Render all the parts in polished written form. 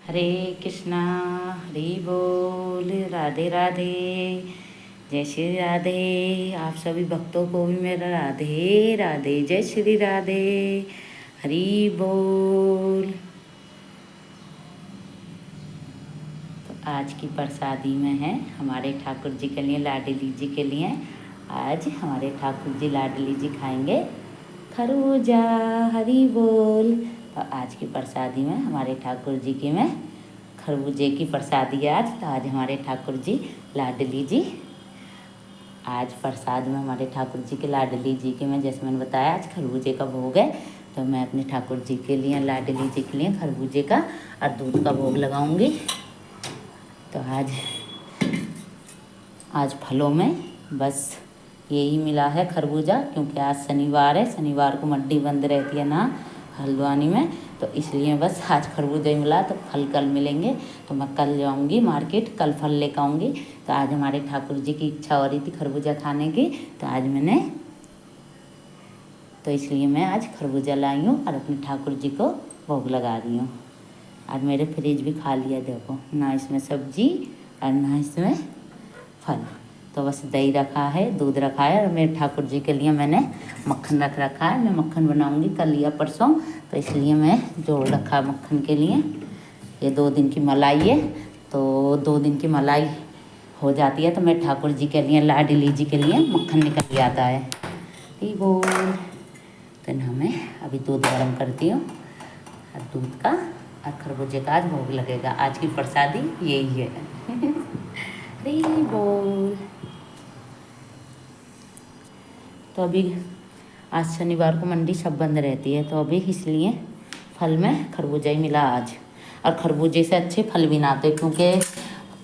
हरे कृष्णा। हरि बोल। राधे राधे। जय श्री राधे। आप सभी भक्तों को भी मेरा राधे राधे। जय श्री राधे। हरि बोल। तो आज की प्रसादी में है हमारे ठाकुर जी के लिए, लाडली जी के लिए। आज हमारे ठाकुर जी लाडली जी खाएंगे खरबूजा। हरि बोल। तो आज की प्रसादी में हमारे ठाकुर जी की मैं खरबूजे की प्रसादी है आज। तो आज हमारे ठाकुर जी लाडली जी, आज प्रसाद में हमारे ठाकुर जी के लाडली जी के मैं, जैसे मैंने बताया, आज खरबूजे का भोग है। तो मैं अपने ठाकुर जी के लिए, लाडली जी के लिए खरबूजे का और दूध का भोग लगाऊंगी। तो आज फलों में बस यही मिला है खरबूजा, क्योंकि आज शनिवार है। शनिवार को मंडी बंद रहती है ना हल्द्वानी में, तो इसलिए बस आज खरबूजा ही मिला। तो फल कल मिलेंगे, तो मैं कल जाऊंगी मार्केट, कल फल लेकर आऊँगी। तो आज हमारे ठाकुर जी की इच्छा हो रही थी खरबूजा खाने की, तो इसलिए मैं आज खरबूजा लाई हूँ और अपने ठाकुर जी को भोग लगा रही हूँ। आज मेरे फ्रिज भी खा लिया, देखो ना इसमें सब्जी और ना इसमें फल। तो बस दही रखा है, दूध रखा है, और मेरे ठाकुर जी के लिए मैंने मक्खन रख रखा है। मैं मक्खन बनाऊंगी कल या परसों, तो इसलिए मैं जोड़ रखा मक्खन के लिए। ये 2 दिन की मलाई है, तो 2 दिन की मलाई हो जाती है। तो मैं ठाकुर जी के लिए, लाडली जी के लिए मक्खन निकल आता है। ठीक बोल। तो ना मैं अभी दूध गर्म करती हूँ, और दूध का और खरबूजे का आज भोग लगेगा। आज की प्रसादी यही है। हरी बोल। तो अभी आज शनिवार को मंडी सब बंद रहती है, तो अभी इसलिए फल में खरबूजा ही मिला आज। और खरबूजे से अच्छे फल भी ना आते, क्योंकि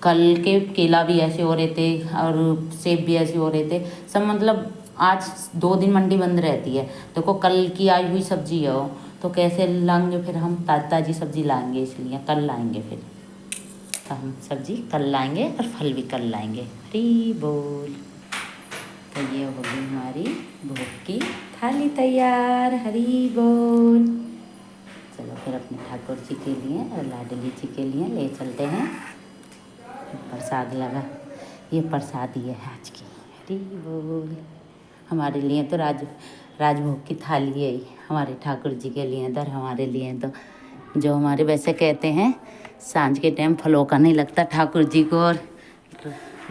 कल के केला भी ऐसे हो रहे थे और सेब भी ऐसे हो रहे थे सब। मतलब आज 2 दिन मंडी बंद रहती है। देखो कल की आई हुई सब्जी है वो, तो कैसे लाएंगे फिर हम? ताज़ी सब्जी लाएंगे, इसलिए कल लाएंगे। फिर तो हम सब्जी कल लाएंगे और फल भी कल लाएंगे। हरी बोल। तो ये होगी हमारी भोग की थाली तैयार। हरी बोल। चलो फिर अपने ठाकुर जी के लिए और लाडली जी के लिए ले चलते हैं। प्रसाद लगा, ये प्रसादी है आज की। हरी बोल। हमारे लिए तो राजभोग की थाली है ही, हमारे ठाकुर जी के लिए। इधर हमारे लिए तो जो हमारे वैसे कहते हैं, सांझ के टाइम फलों का नहीं लगता ठाकुर जी को और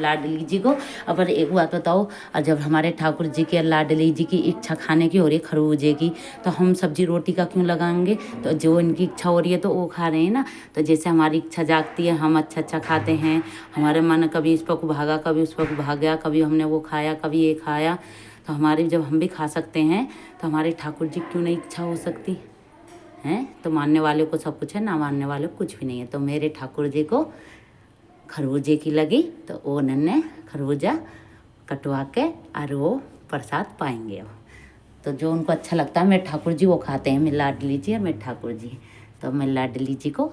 लाडली जी को। अब एक बात बताओ, और जब हमारे ठाकुर जी के लाडली जी की इच्छा खाने की हो रही है खरबूजे की, तो हम सब्जी रोटी का क्यों लगाएंगे? तो जो इनकी इच्छा हो रही है तो वो खा रहे हैं ना। तो जैसे हमारी इच्छा जागती है, हम अच्छा अच्छा खाते हैं। हमारे मन कभी इस पर को भागा, कभी उस पर को भाग गया, कभी हमने वो खाया, कभी ये खाया। तो हमारी जब हम भी खा सकते हैं, तो हमारे ठाकुर जी क्यों नहीं इच्छा हो सकती हैं? तो मानने वाले को सब कुछ है, ना मानने वाले को कुछ भी नहीं है। तो मेरे ठाकुर जी को खरबूजे की लगी, तो वो उन्होंने खरबूजा कटवा के और वो प्रसाद पाएंगे। तो जो उनको अच्छा लगता है मेरे ठाकुर जी वो खाते हैं, मेरे लाडली जी और मेरे ठाकुर जी। तो मेरे लाडली जी को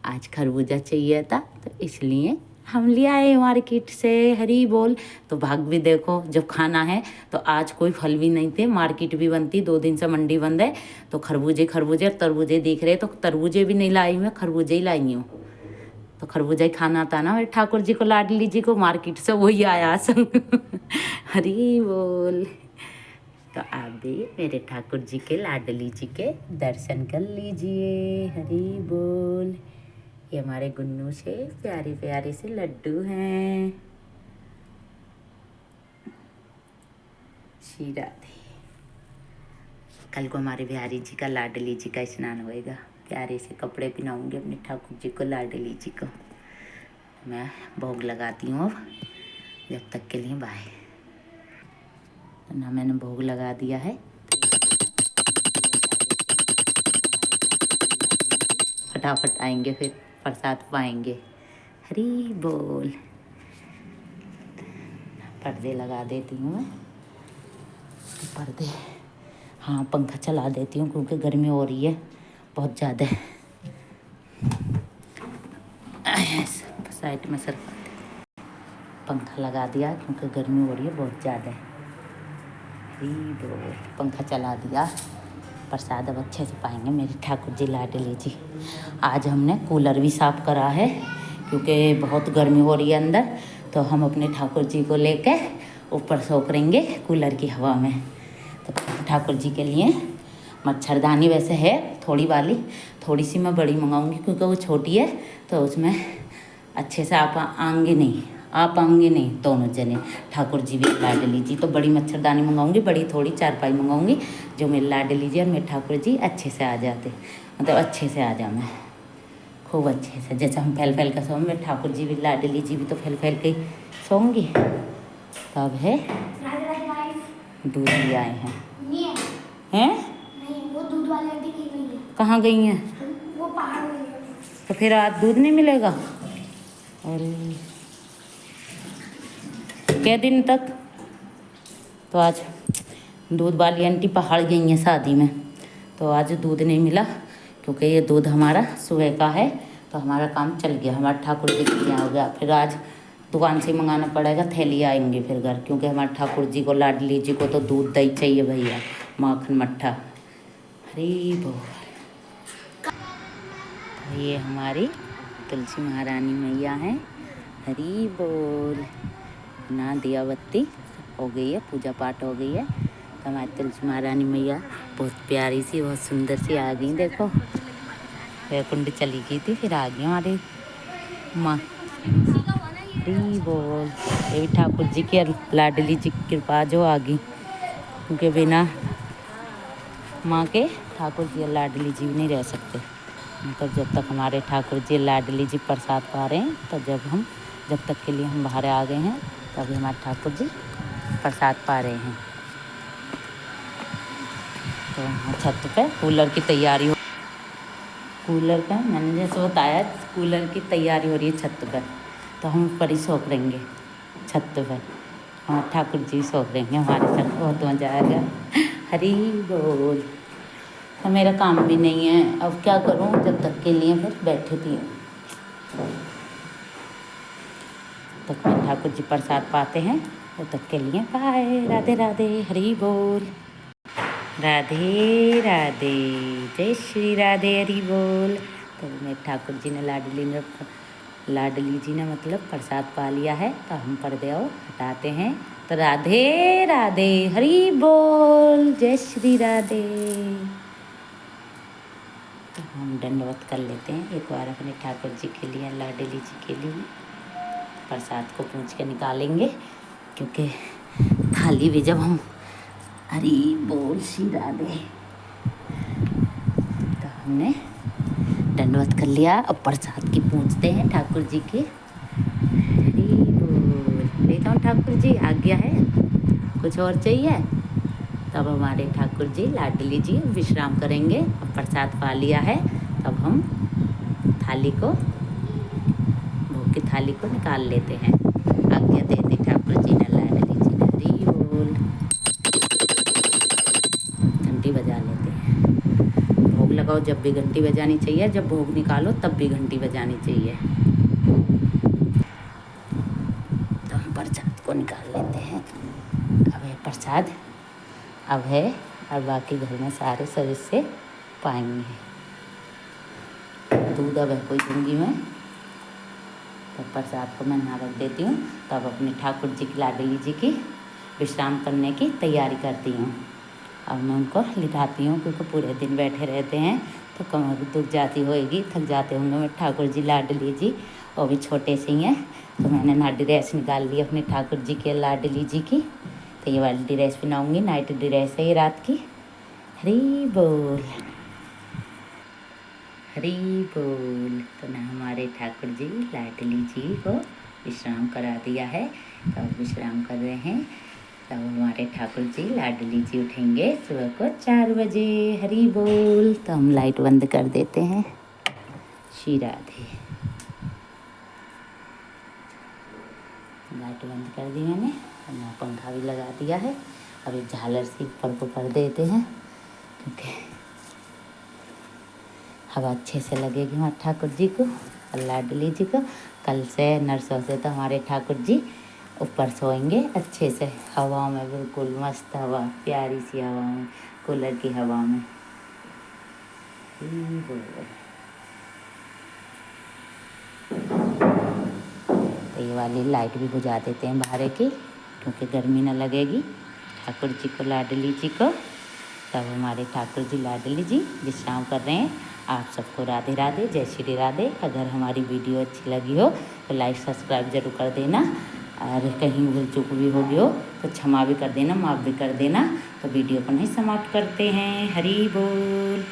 आज खरबूजा चाहिए था, तो इसलिए हम ले आए मार्केट से। हरी बोल। तो भाग भी देखो, जब खाना है तो आज कोई फल भी नहीं थे, मार्केट भी बंद थी, 2 दिन से मंडी बंद है। तो खरबूजे और तरबूजे दिख रहे, तो तरबूजे भी नहीं लाई, मैं खरबूजे ही लाई हूँ। तो खरबूजा ही खाना था ना मेरे ठाकुर जी को, लाडली जी को, मार्केट से वही आया संग। हरी बोल। तो आप भी मेरे ठाकुर जी के, लाडली जी के दर्शन कर लीजिए। हरी बोल। ये हमारे गुन्नू से प्यारे प्यारे से लड्डू हैं। श्री राधे। कल को हमारे बिहारी जी का, लाडली जी का स्नान होएगा। प्यारे से कपड़े पहनाऊंगी अपने ठाकुर जी को, लाडली जी को। मैं भोग लगाती हूँ अब, जब तक के लिए बाय। तो ना मैंने भोग लगा दिया है। फटाफट आएंगे, फिर प्रसाद पाएंगे। हरी बोल। पर्दे लगा देती हूँ मैं, पर्दे, हाँ पंखा चला देती हूँ, क्योंकि गर्मी हो रही है बहुत ज़्यादा। साइड में सर पंखा लगा दिया, क्योंकि गर्मी हो रही है बहुत ज़्यादा। हरी बोल। पंखा चला दिया। प्रसाद अब अच्छे से पाएंगे मेरे ठाकुर जी लाडली जी। आज हमने कूलर भी साफ़ करा है क्योंकि बहुत गर्मी हो रही है अंदर, तो हम अपने ठाकुर जी को लेकर ऊपर सो करेंगे कूलर की हवा में। तो ठाकुर जी के लिए मच्छरदानी वैसे है थोड़ी वाली, थोड़ी सी मैं बड़ी मंगाऊंगी क्योंकि वो छोटी है, तो उसमें अच्छे से आप आएंगे नहीं दोनों जने, ठाकुर जी भी लाडली जी। तो बड़ी मच्छरदानी मंगाऊंगी, बड़ी थोड़ी चारपाई मंगाऊंगी, जो मेरे लाडली जी और मेरे ठाकुर जी अच्छे से आ जाते, मतलब अच्छे से आ जाऊँ मैं खूब अच्छे से। जैसे हम फैल फैल कर सोऊँ, मेरे ठाकुर जी भी लाडली जी भी तो फैल फैल के सोऊंगी। तब है दूध ले आए हैं। नहीं, वो दूध वाले आंटी कहीं गई है। कहाँ गई हैं? वो पहाड़ गई है। तो फिर आज दूध नहीं मिलेगा? अरे क्या दिन तक? तो आज दूध वाली आंटी पहाड़ गई हैं शादी में, तो आज दूध नहीं मिला क्योंकि ये दूध हमारा सुबह का है, तो हमारा काम चल गया, हमारा ठाकुर जी के यहाँ हो गया। फिर आज दुकान से मंगाना पड़ेगा, थैली आएंगे फिर घर, क्योंकि हमारे ठाकुर जी को लाडली जी को तो दूध दही चाहिए भैया, माखन मट्ठा। हरी बोल। तो ये हमारी तुलसी महारानी मैया हैं। हरी बोल। ना दिया बत्ती हो गई है, पूजा पाठ हो गई है। तो हमारी तुलसी महारानी मैया बहुत प्यारी सी, बहुत सुंदर सी आ गई। देखो कुंड चली गई थी, फिर आ गई हमारी माँ। हरी बोल। ये भी ठाकुर जी की लाडली जी की कृपा जो आ गई, क्योंकि बिना माँ के ठाकुर जी और लाडली जी भी नहीं रह सकते। मतलब जब तक हमारे ठाकुर जी लाडली जी प्रसाद पा रहे हैं, तो जब तक के लिए हम बाहर आ गए हैं, तभी हमारे ठाकुर जी प्रसाद पा रहे हैं। तो छत पे कूलर की तैयारी हो, कूलर का मैंने जैसे बताया, कूलर की तैयारी हो रही है छत पर। तो हम ऊपर ही सोख लेंगे छत पर, हमारे ठाकुर जी सोख लेंगे हमारे साथ, बहुत मजा आएगा। हरी बोल। तो मेरा काम भी नहीं है, अब क्या करूं, जब तक के लिए फिर बैठी थी तक में ठाकुर जी प्रसाद पाते हैं, तब तक के लिए बाय। राधे राधे। हरी बोल। राधे राधे। जय श्री राधे। हरी बोल। तो मेरे ठाकुर जी ने लाडली जी ने मतलब प्रसाद पा लिया है, तो हम पर्दे और हटाते हैं। तो राधे राधे। हरी बोल। जय श्री राधे। तो हम दंडवत कर लेते हैं एक बार अपने ठाकुर जी के लिए, लाडली जी के लिए। प्रसाद को पूछ के निकालेंगे, क्योंकि थाली भी जब हम हरी बोल श्री राधे, तो हमने दंडवत कर लिया। अब प्रसाद की पूछते हैं ठाकुर जी के। हरी बोल। ले जाओ ठाकुर जी, आज्ञा है, कुछ और चाहिए? तब हमारे ठाकुर जी लाडली जी विश्राम करेंगे। अब प्रसाद पा लिया है, तब हम थाली को, भोग की थाली को निकाल लेते हैं। आज्ञा दे दी ठाकुर जी ने, लाडली जी ने। हरी बोल। घंटी बजा लेते हैं। भोग लगाओ जब भी घंटी बजानी चाहिए, जब भोग निकालो तब भी घंटी बजानी चाहिए। तो हम प्रसाद को निकाल लेते हैं। अब है प्रसाद, अब है, और बाकी घर में सारे सब इससे पाएंगे। दूध अब है कोई दूंगी मैं, तब प्रसाद को मैं यहाँ रख देती हूँ। तब अपने ठाकुर जी की लाडली जी की विश्राम करने की तैयारी करती हूँ। अब मैं उनको लिटाती हूँ, क्योंकि पूरे दिन बैठे रहते हैं तो कमर दुख जाती होएगी, थक जाते होंगे मेरे ठाकुर जी लाडली जी, और भी छोटे से ही हैं। तो मैंने नाइट ड्रेस निकाल ली अपने ठाकुर जी के लाडली जी की, तो ये वाली ड्रेस पहनाऊँगी, नाइट ड्रेस है ये रात की। हरी बोल। हरी बोल। तो ना हमारे ठाकुर जी लाडली जी को विश्राम करा दिया है, तो अब विश्राम कर रहे हैं। तब हमारे ठाकुर जी लाडली जी उठेंगे सुबह को 4 बजे। हरी बोल। तो हम लाइट बंद कर देते हैं। श्री राधे। लाइट बंद कर दी मैंने, और यहाँ पंखा भी लगा दिया है। अभी झालर से ऊपर को कर देते हैं, क्योंकि हवा अच्छे से लगेगी हमारे ठाकुर जी को और लाडली जी को। कल से नरसों से तो हमारे ठाकुर जी ऊपर सोएंगे अच्छे से, हवा में, बिल्कुल मस्त हवा, प्यारी सी हवा में, कूलर की हवा में। हरी बोल। तो ये वाली लाइट भी बुझा देते हैं बाहर की, क्योंकि गर्मी न लगेगी। ठाकुर जी को, लाडली जी को, तब हमारे ठाकुर जी लाडली जी विश्राम कर रहे हैं। आप सबको राधे राधे, जय श्री राधे। अगर हमारी वीडियो अच्छी लगी हो तो लाइक सब्सक्राइब जरूर कर देना, और कहीं भूल चूक भी हो गई हो तो क्षमा भी कर देना, माफ़ भी कर देना। तो वीडियो को नहीं समाप्त करते हैं। हरी बोल।